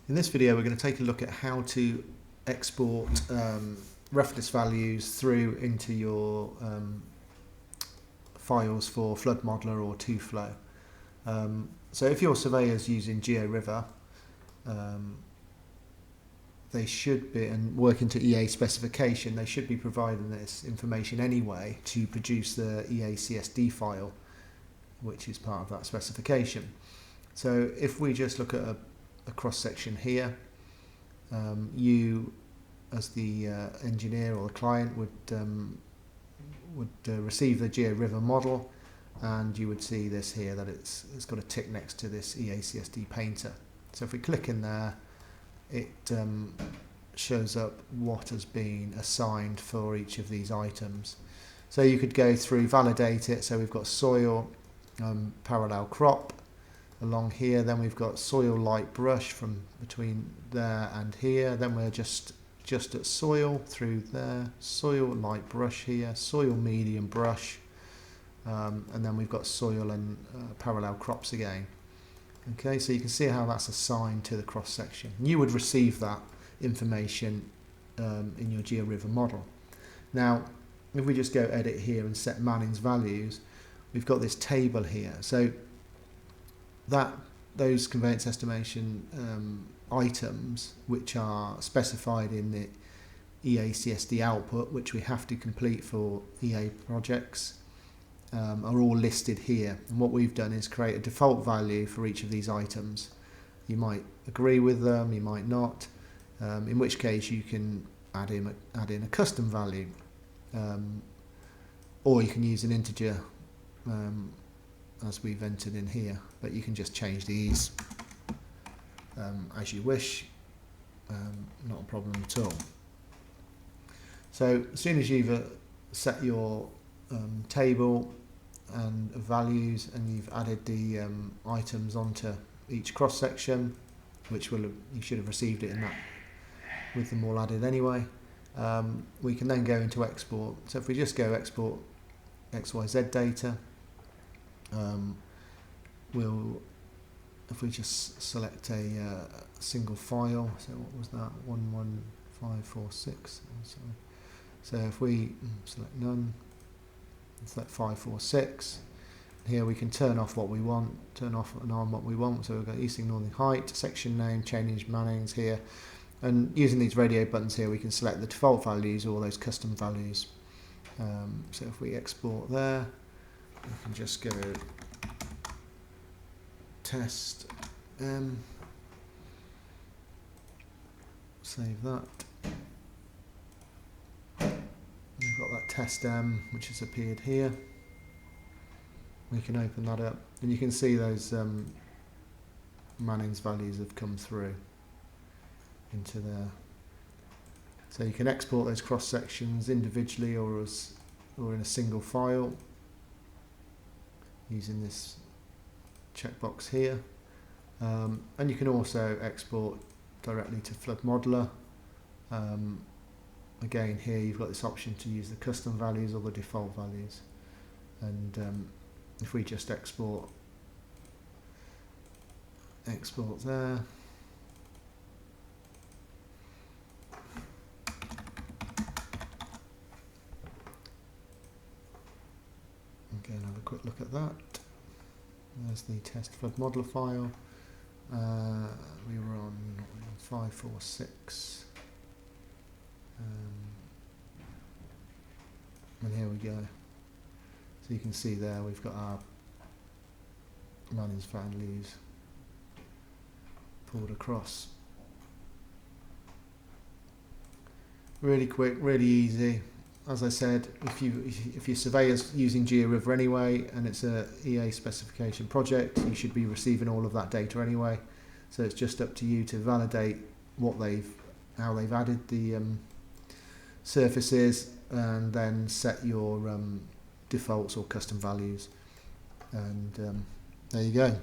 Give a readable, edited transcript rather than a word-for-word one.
In this video we're going to take a look at how to export reference values through into your files for Flood Modelleror or 2Flow. So if your surveyor's using GeoRiver, they should be, and working to EA specification, they should be providing this information anyway to produce the EACSD file, which is part of that specification. So if we just look at a cross section here, you as the engineer or the client would receive the GeoRiver model, and you would see this here that it's got a tick next to this EACSD painter. So if we click in there, it shows up what has been assigned for each of these items. So you could go through, validate it. So we've got soil parallel crop along here, then we've got soil light brush from between there and here, then we're just at soil through there, soil light brush here, soil medium brush, and then we've got soil and parallel crops again. Okay, so you can see how that's assigned to the cross section. You would receive that information in your GeoRiver model. Now if we just go edit here and set Mannings values, we've got this table here. So those conveyance estimation items which are specified in the EACSD output, which we have to complete for EA projects, are all listed here. And what we've done is create a default value for each of these items. You might agree with them, you might not, in which case you can add in a custom value, or you can use an integer as we've entered in here, but you can just change these as you wish, not a problem at all. So as soon as you've set your table and values, and you've added the items onto each cross section, which you should have received it in that with them all added anyway, we can then go into export. So if we just go export Xyz Data, if we just select a single file, so what was that, 11546, so if we select none, select 546, here we can turn off what we want, turn off and on what we want. So we've got east northern height, section name, change Mannings here, and using these radio buttons here we can select the default values or those custom values. So if we export there, we can just go test save that. We've got that test which has appeared here. We can open that up and you can see those Mannings values have come through into there. So you can export those cross sections individually or in a single file using this checkbox here, and you can also export directly to Flood Modeller. Again, here you've got this option to use the custom values or the default values, and if we just export there, again have a quick look at that. There's the test Flood Modeller file. We were on 546. And here we go. So you can see there we've got our Mannings values pulled across. Really quick, really easy. As I said, if your surveyor's using GeoRiver anyway and it's a EA specification project, you should be receiving all of that data anyway. So it's just up to you to validate how they've added the surfaces, and then set your defaults or custom values. And there you go.